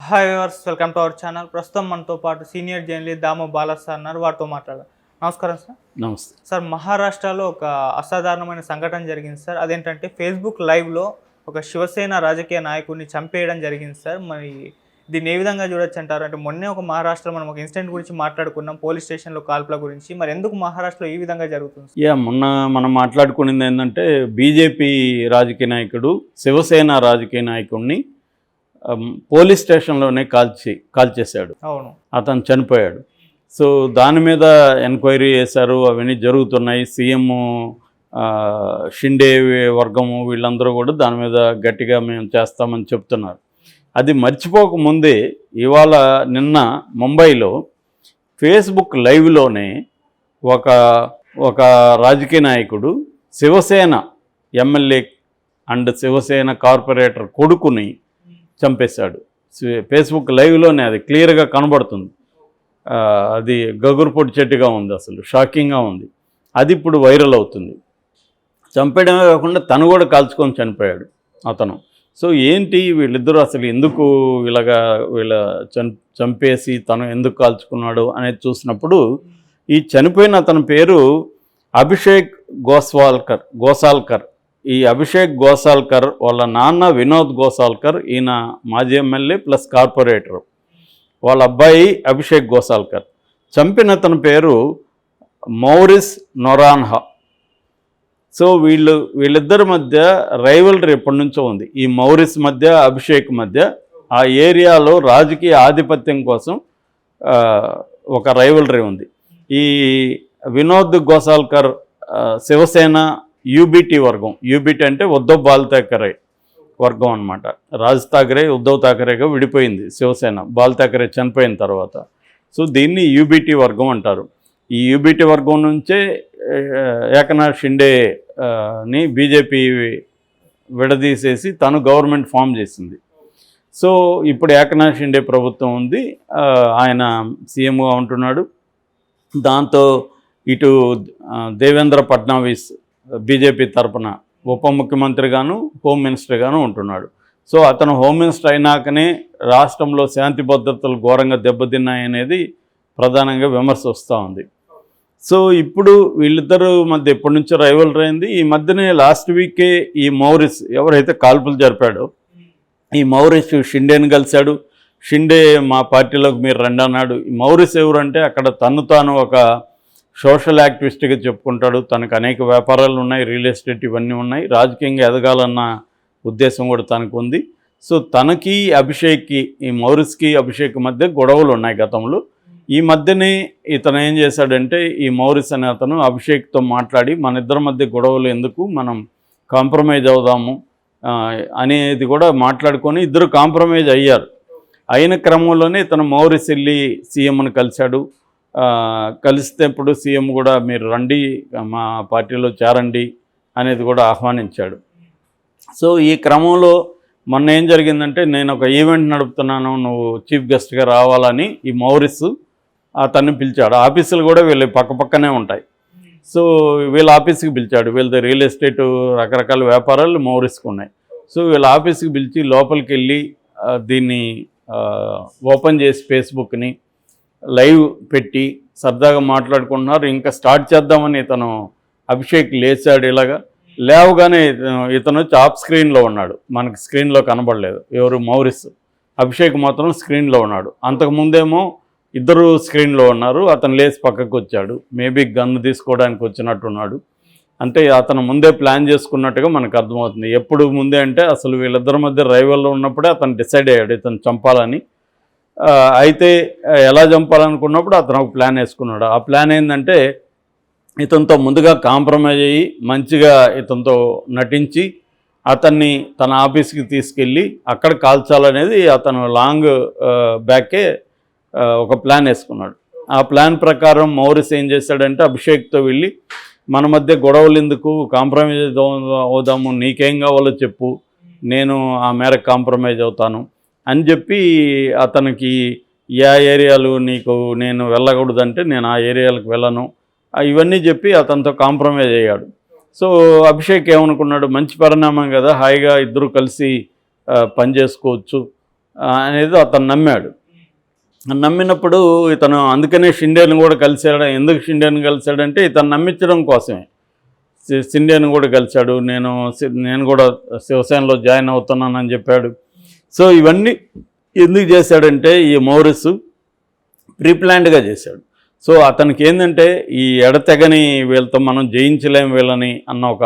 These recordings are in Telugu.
Hi viewers, welcome to our channel. ప్రస్తుతం మనతో పాటు సీనియర్ జర్నలిస్ట్ దాము బాలా సార్ అన్నారు. వారితో మాట్లాడారు. నమస్కారం సార్. నమస్తే సార్, మహారాష్ట్రలో ఒక అసాధారణమైన సంఘటన జరిగింది సార్. అదేంటంటే ఫేస్బుక్ లైవ్లో ఒక శివసేన రాజకీయ నాయకుడిని చంపేయడం జరిగింది సార్. మరి దీన్ని ఏ విధంగా చూడొచ్చు అంటారు? అంటే మొన్నే ఒక మహారాష్ట్రలో మనం ఒక ఇన్సిడెంట్ గురించి మాట్లాడుకున్నాం, పోలీస్ స్టేషన్లో కాల్పుల గురించి. మరి ఎందుకు మహారాష్ట్రలో ఈ విధంగా జరుగుతుంది? మొన్న మనం మాట్లాడుకునేది ఏంటంటే బీజేపీ రాజకీయ నాయకుడు శివసేన రాజకీయ నాయకుడిని పోలీస్ స్టేషన్లోనే కాల్చేశాడు. అవును, అతను చనిపోయాడు. సో దాని మీద ఎంక్వైరీ చేశారు, అవన్నీ జరుగుతున్నాయి. సీఎం షిండే వర్గము వీళ్ళందరూ కూడా దాని మీద గట్టిగా మేము చేస్తామని చెప్తున్నారు. అది మర్చిపోకముందే నిన్న ముంబైలో ఫేస్బుక్ లైవ్లోనే ఒక రాజకీయ నాయకుడు Shiv Sena MLA and Shiv Sena corporator కొడుకుని చంపేశాడు. ఫేస్బుక్ లైవ్లోనే అది క్లియర్గా కనబడుతుంది. అది గగురుపొడి చెట్టుగా ఉంది, అసలు షాకింగ్గా ఉంది. అది ఇప్పుడు వైరల్ అవుతుంది. చంపేయడమే కాకుండా తను కూడా కాల్చుకొని చనిపోయాడు అతను. సో ఏంటి వీళ్ళిద్దరూ అసలు ఎందుకు వీళ్ళ చంపేసి తను ఎందుకు కాల్చుకున్నాడు అనేది చూసినప్పుడు ఈ చనిపోయిన అతని పేరు అభిషేక్ గోసాల్కర్. ఈ అభిషేక్ గోసాల్కర్ వాళ్ళ నాన్న వినోద్ గోసాల్కర్, ఈయన మాజీ ఎమ్మెల్యే ప్లస్ కార్పొరేటర్. వాళ్ళ అబ్బాయి అభిషేక్ గోసాల్కర్. చంపిన అతని పేరు మౌరిస్ నొరాన్హా. సో వీళ్ళిద్దరి మధ్య రైవల్రీ ఎప్పటి నుంచో ఉంది. ఈ మౌరిస్ మధ్య అభిషేక్ మధ్య ఆ ఏరియాలో రాజకీయ ఆధిపత్యం కోసం ఒక రైవల్రీ ఉంది. ఈ వినోద్ గోసాల్కర్ శివసేన యూబీటీ వర్గం. యూబీటీ అంటే ఉద్ధవ్ బాల్ ఠాకరే వర్గం అనమాట. రాజ్ ఠాకరే ఉద్ధవ్ ఠాకరేగా విడిపోయింది శివసేన, బాల్ ఠాకరే చనిపోయిన తర్వాత. సో దీన్ని యూబీటీ వర్గం అంటారు. ఈ యూబీటీ వర్గం నుంచే ఏకనాథ్ షిండేని బీజేపీ విడదీసేసి తను గవర్నమెంట్ ఫామ్ చేసింది. సో ఇప్పుడు ఏకనాథ్ షిండే ప్రభుత్వం ఉంది, ఆయన సీఎంగా ఉంటున్నాడు. దాంతో ఇటు దేవేంద్ర ఫడ్నవీస్ బీజేపీ తరఫున ఉప ముఖ్యమంత్రిగాను హోమ్ మినిస్టర్గాను ఉంటున్నాడు. సో అతను హోమ్ మినిస్టర్ అయినాకనే రాష్ట్రంలో శాంతి భద్రతలు ఘోరంగా దెబ్బతిన్నాయనేది ప్రధానంగా విమర్శ వస్తూ ఉంది. సో ఇప్పుడు వీళ్ళిద్దరు మధ్య ఎప్పటి నుంచో రైవల్రీ అయింది. ఈ మధ్యనే లాస్ట్ వీకే ఈ మౌరిస్ ఎవరైతే కాల్పులు జరిపాడో ఈ మౌరిస్ షిండేని కలిశాడు. షిండే మా పార్టీలోకి మీరు రండి అన్నాడు. ఈ మౌరిస్ ఎవరంటే అక్కడ తాను ఒక సోషల్ యాక్టివిస్ట్గా చెప్పుకుంటాడు. తనకు అనేక వ్యాపారాలు ఉన్నాయి, రియల్ ఎస్టేట్ ఇవన్నీ ఉన్నాయి. రాజకీయంగా ఎదగాలన్న ఉద్దేశం కూడా తనకు ఉంది. సో తనకి అభిషేక్కి, ఈ మౌరిస్కి అభిషేక్ మధ్య గొడవలు ఉన్నాయి గతంలో. ఈ మధ్యనే ఇతను ఏం చేశాడంటే ఈ మౌరిస్ అనే అతను అభిషేక్తో మాట్లాడి మన ఇద్దరి మధ్య గొడవలు ఎందుకు, మనం కాంప్రమైజ్ అవుదాము అనేది కూడా మాట్లాడుకొని ఇద్దరు కాంప్రమైజ్ అయ్యారు. అయిన క్రమంలోనే ఇతను మౌరిస్ వెళ్ళి సీఎంను కలిశాడు. కలిస్తేప్పుడు సీఎం కూడా మీరు రండి మా పార్టీలో చేరండి అనేది కూడా ఆహ్వానించాడు. సో ఈ క్రమంలో మొన్న ఏం జరిగిందంటే నేను ఒక ఈవెంట్ నడుపుతున్నాను, నువ్వు చీఫ్ గెస్ట్గా రావాలని ఈ మౌరిస్ అతన్ని పిలిచాడు. ఆఫీసులు కూడా వీళ్ళు పక్కపక్కనే ఉంటాయి. సో వీళ్ళ ఆఫీస్కి పిలిచాడు. వీళ్ళది రియల్ ఎస్టేట్ రకరకాల వ్యాపారాలు మౌరిస్కి ఉన్నాయి. సో వీళ్ళ ఆఫీస్కి పిలిచి లోపలికి వెళ్ళి దీన్ని ఓపెన్ చేసి ఫేస్బుక్ని లైవ్ పెట్టి సరదాగా మాట్లాడుకుంటున్నారు. ఇంకా స్టార్ట్ చేద్దామని ఇతను అభిషేక్ లేచాడు. లేవగానే ఇతను వచ్చి ఆఫ్ స్క్రీన్లో ఉన్నాడు, మనకి స్క్రీన్లో కనబడలేదు. ఎవరు మౌరిస్, అభిషేక్ మాత్రం స్క్రీన్లో ఉన్నాడు. అంతకుముందేమో ఇద్దరు స్క్రీన్లో ఉన్నారు. అతను లేచి పక్కకు వచ్చాడు, మేబీ గన్ను తీసుకోవడానికి వచ్చినట్టున్నాడు. అంటే అతను ముందే ప్లాన్ చేసుకున్నట్టుగా మనకు అర్థమవుతుంది. ఎప్పుడు ముందే అంటే అసలు వీళ్ళిద్దరి మధ్య రైవల్లో ఉన్నప్పుడే అతను డిసైడ్ అయ్యాడు ఇతను చంపాలని. అయితే ఎలా చంపాలనుకున్నప్పుడు అతను ఒక ప్లాన్ వేసుకున్నాడు. ఆ ప్లాన్ ఏంటంటే ఇతనితో ముందుగా కాంప్రమైజ్ అయ్యి మంచిగా ఇతనితో నటించి అతన్ని తన ఆఫీస్కి తీసుకెళ్ళి అక్కడ కాల్చాలనేది అతను లాంగ్ బ్యాకే ఒక ప్లాన్ వేసుకున్నాడు. ఆ ప్లాన్ ప్రకారం మౌరిస్ ఏం చేశాడంటే అభిషేక్తో వెళ్ళి మన మధ్య గొడవలు ఎందుకు, కాంప్రమైజ్ అవుదాము, నీకేం కావాలో చెప్పు, నేను ఆ మేరకు కాంప్రమైజ్ అవుతాను అని చెప్పి అతనికి ఏ ఏరియాలు నీకు నేను వెళ్ళకూడదంటే నేను ఆ ఏరియాలకు వెళ్ళను ఇవన్నీ చెప్పి అతనితో కాంప్రమైజ్ అయ్యాడు. సో అభిషేక్ ఏమనుకున్నాడు, మంచి పరిణామం కదా, హాయిగా ఇద్దరు కలిసి పని చేసుకోవచ్చు అనేది అతను నమ్మాడు. నమ్మినప్పుడు ఇతను అందుకనే షిండేని కూడా కలిశాడు. ఎందుకు షిండేని కలిశాడంటే ఇతను నమ్మించడం కోసమే. షిండేని కూడా కలిశాడు. నేను కూడా శివసేనలో జాయిన్ అవుతున్నానని చెప్పాడు. సో ఇవన్నీ ఎందుకు చేశాడంటే ఈ మౌరిస్ ప్రీప్లాన్డ్గా చేశాడు. సో అతనికి ఏంటంటే ఈ ఎడతెగని వీళ్ళతో మనం జయించలేం వీళ్ళని అన్న ఒక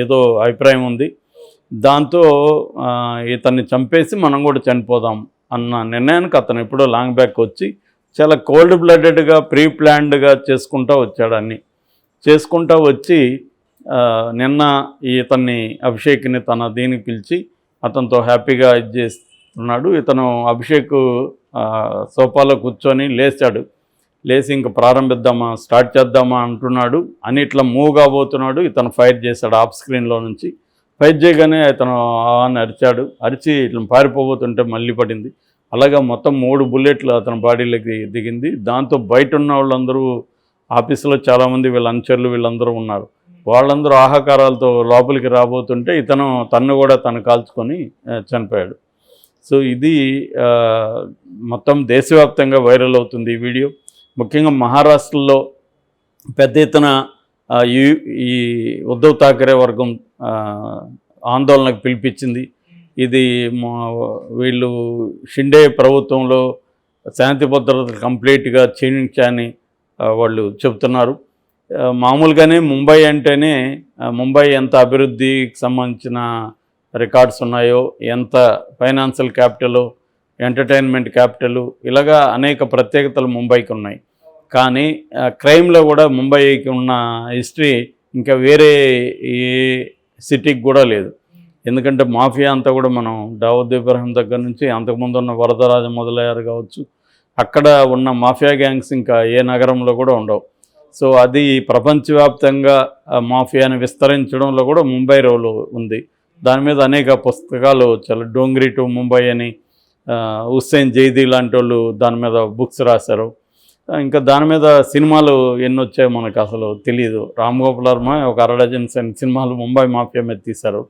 ఏదో అభిప్రాయం ఉంది. దాంతో ఇతన్ని చంపేసి మనం కూడా చనిపోదాం అన్న నిర్ణయానికి అతను ఎప్పుడో లాంగ్ బ్యాక్ వచ్చి చాలా కోల్డ్ బ్లడెడ్గా ప్లాన్డ్గా చేసుకుంటూ వచ్చాడు. అన్నీ చేసుకుంటూ వచ్చి నిన్న ఇతన్ని అభిషేక్ని తన దీనికి పిలిచి అతనితో హ్యాపీగా ఇది చేస్తున్నాడు. ఇతను అభిషేక్ సోఫాలో కూర్చొని లేచి ఇంక ప్రారంభిద్దామా స్టార్ట్ చేద్దామా అంటున్నాడు అని ఇట్లా మూవ్ కాబోతున్నాడు. ఇతను ఫైర్ చేశాడు ఆఫ్ స్క్రీన్లో నుంచి. ఫైర్ చేయగానే ఇతను అని అరిచి ఇట్లా పారిపోబోతుంటే మళ్ళీ పడింది. అలాగా మొత్తం 3 బుల్లెట్లు అతని బాడీలోకి దిగింది. దాంతో బయట ఉన్న వాళ్ళందరూ ఆఫీసులో చాలామంది వీళ్ళ అనుచరులు వీళ్ళందరూ ఉన్నారు. వాళ్ళందరూ ఆహాకారాలతో లోపలికి రాబోతుంటే తన్ను కూడా కాల్చుకొని చనిపోయాడు. సో ఇది మొత్తం దేశవ్యాప్తంగా వైరల్ అవుతుంది ఈ వీడియో. ముఖ్యంగా మహారాష్ట్రలో పెద్ద ఎత్తున ఈ ఉద్ధవ్ ఠాకరే వర్గం ఆందోళనకు పిలిపించింది. ఇది వీళ్ళు షిండే ప్రభుత్వంలో శాంతి భద్రతలు కంప్లీట్గా క్షీణించాయని వాళ్ళు చెబుతున్నారు. మామూలుగానే ముంబై అంటేనే ముంబై ఎంత అభివృద్ధికి సంబంధించిన రికార్డ్స్ ఉన్నాయో, ఎంత ఫైనాన్షియల్ క్యాపిటల్, ఎంటర్టైన్మెంట్ క్యాపిటల్, ఇలాగా అనేక ప్రత్యేకతలు ముంబైకి ఉన్నాయి. కానీ క్రైమ్లో కూడా ముంబైకి ఉన్న హిస్టరీ ఇంకా వేరే ఏ సిటీకి కూడా లేదు. ఎందుకంటే మాఫియా అంతా కూడా మనం దావూద్ ఇబ్రాహిం దగ్గర నుంచి అంతకుముందు ఉన్న వరదరాజ మొదలయ్యారు కావచ్చు, అక్కడ ఉన్న మాఫియా గ్యాంగ్స్ ఇంకా ఏ నగరంలో కూడా ఉండవు. సో అది ప్రపంచవ్యాప్తంగా మాఫియాని విస్తరించడంలో కూడా ముంబై రోలు ఉంది. దాని మీద అనేక పుస్తకాలు చాలా డోంగ్రీ టు ముంబై అని హుస్సేన్ జైదీ లాంటి వాళ్ళు దాని మీద బుక్స్ రాశారు. ఇంకా దాని మీద సినిమాలు ఎన్ని వచ్చాయో మనకు అసలు తెలియదు. రామ్ గోపాల్ వర్మ ఒక 6 డజన్ సినిమాలు ముంబై మాఫియా మీద తీశారు.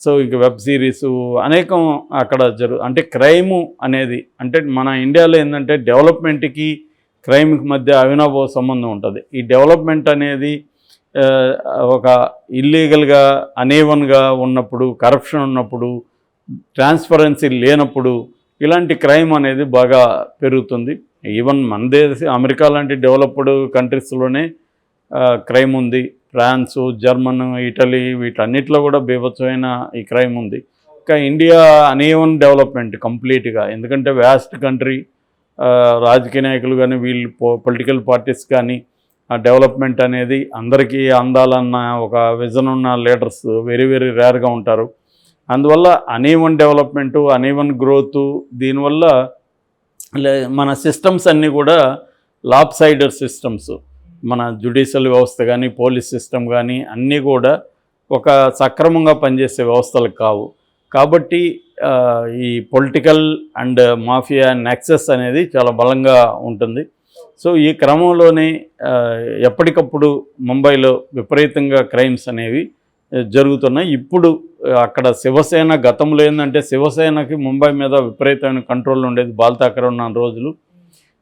సో ఇక వెబ్ సిరీస్ అనేకం అక్కడ అంటే క్రైము అనేది అంటే మన ఇండియాలో ఏంటంటే డెవలప్మెంట్కి క్రైమ్కి మధ్య అవినాభావ సంబంధం ఉంటుంది. ఈ డెవలప్మెంట్ అనేది ఒక ఇల్లీగల్గా అనేవన్గా ఉన్నప్పుడు, కరప్షన్ ఉన్నప్పుడు, ట్రాన్స్పరెన్సీ లేనప్పుడు ఇలాంటి క్రైమ్ అనేది బాగా పెరుగుతుంది. ఈవెన్ మన అమెరికా లాంటి డెవలప్డ్ కంట్రీస్లోనే క్రైమ్ ఉంది. ఫ్రాన్స్, జర్మన్, ఇటలీ వీటన్నిటిలో కూడా బీభత్సమైన ఈ క్రైమ్ ఉంది. ఇంకా ఇండియా అనేవన్ డెవలప్మెంట్ కంప్లీట్గా, ఎందుకంటే వ్యాస్ట్ కంట్రీ, రాజకీయ నాయకులు కానీ వీళ్ళు పొలిటికల్ పార్టీస్ కానీ ఆ డెవలప్మెంట్ అనేది అందరికీ అందాలన్న ఒక విజన్ ఉన్న లీడర్స్ వెరీ వెరీ రేర్గా ఉంటారు. అందువల్ల అనీవన్ డెవలప్మెంటు, అనీవన్ గ్రోత్, దీనివల్ల మన సిస్టమ్స్ అన్నీ కూడా లాప్ సైడెడ్ సిస్టమ్స్, మన జ్యుడిషియల్ వ్యవస్థ కానీ పోలీస్ సిస్టమ్ కానీ అన్నీ కూడా ఒక సక్రమంగా పనిచేసే వ్యవస్థలు కావు. కాబట్టి ఈ పొలిటికల్ అండ్ మాఫియా నెక్సెస్ అనేది చాలా బలంగా ఉంటుంది. సో ఈ క్రమంలోనే ఎప్పటికప్పుడు ముంబైలో విపరీతంగా క్రైమ్స్ అనేవి జరుగుతున్నాయి. ఇప్పుడు అక్కడ శివసేన గతంలో ఏంటంటే శివసేనకి ముంబై మీద విపరీతమైన కంట్రోల్ ఉండేది బాల్ ఠాకరే ఉన్న రోజులు.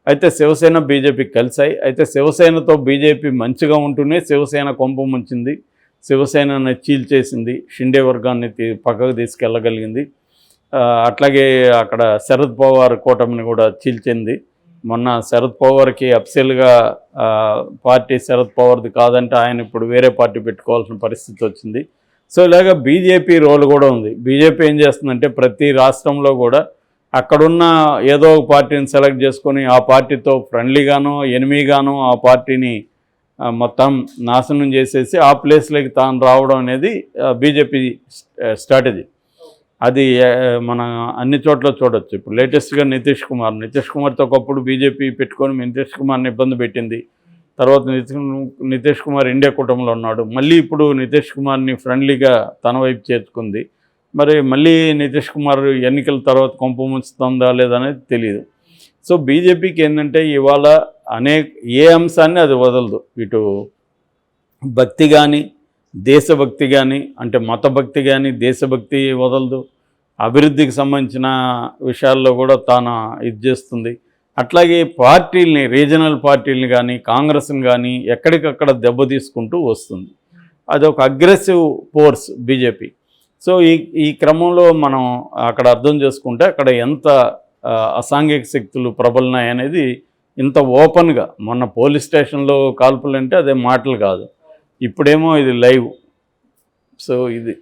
అయితే శివసేన బీజేపీ కలిశాయి. అయితే శివసేనతో బీజేపీ మంచిగా ఉంటూనే శివసేన కొంప ముంచింది, శివసేనని చీల్చేసింది, షిండే వర్గాన్ని పక్కకు తీసుకెళ్ళగలిగింది. అట్లాగే అక్కడ శరద్ పవార్ కూటమిని కూడా చీల్చింది. మొన్న శరద్ పవార్కి అఫ్సెల్గా పార్టీ శరద్ పవార్ది కాదంటే ఆయన ఇప్పుడు వేరే పార్టీ పెట్టుకోవాల్సిన పరిస్థితి వచ్చింది. సో ఇలాగ బీజేపీ రోల్ కూడా ఉంది. బీజేపీ ఏం చేస్తుందంటే ప్రతి రాష్ట్రంలో కూడా అక్కడున్న ఏదో ఒక పార్టీని సెలెక్ట్ చేసుకొని ఆ పార్టీతో ఫ్రెండ్లీగానో ఎనిమీగానో ఆ పార్టీని మొత్తం నాశనం చేసేసి ఆ ప్లేస్లోకి తాను రావడం అనేది బీజేపీ స్ట్రాటజీ. అది మన అన్ని చోట్ల చూడొచ్చు. ఇప్పుడు లేటెస్ట్గా నితీష్ కుమార్తో ఒకప్పుడు బీజేపీ పెట్టుకొని నితీష్ కుమార్ని ఇబ్బంది పెట్టింది. తర్వాత నితీష్ కుమార్ ఇండియా కూటమిలో ఉన్నాడు. మళ్ళీ ఇప్పుడు నితీష్ కుమార్ని ఫ్రెండ్లీగా తన వైపు చేర్చుకుంది. మరి మళ్ళీ నితీష్ కుమార్ ఎన్నికల తర్వాత కొంప ముంచుతుందా లేదనేది తెలియదు. సో బీజేపీకి ఏంటంటే ఇవాళ ఏ అంశాన్ని అది వదలదు. ఇటు భక్తి కానీ దేశభక్తి కానీ, అంటే మతభక్తి కానీ దేశభక్తి వదలదు. అభివృద్ధికి సంబంధించిన విషయాల్లో కూడా తాను ఇది చేస్తుంది. అట్లాగే పార్టీల్ని, రీజనల్ పార్టీలని కానీ కాంగ్రెస్ని కానీ ఎక్కడికక్కడ దెబ్బతీసుకుంటూ వస్తుంది. అదొక అగ్రెసివ్ ఫోర్స్ బీజేపీ. సో ఈ క్రమంలో మనం అక్కడ అర్థం చేసుకుంటే అక్కడ ఎంత అసాంఘిక శక్తులు ప్రబలినాయి అనేది ఇంత ఓపెన్గా, మొన్న పోలీస్ స్టేషన్లో కాల్పులు అంటే అదే మాటలు కాదు, ఇప్పుడేమో ఇది లైవ్. సో ఇది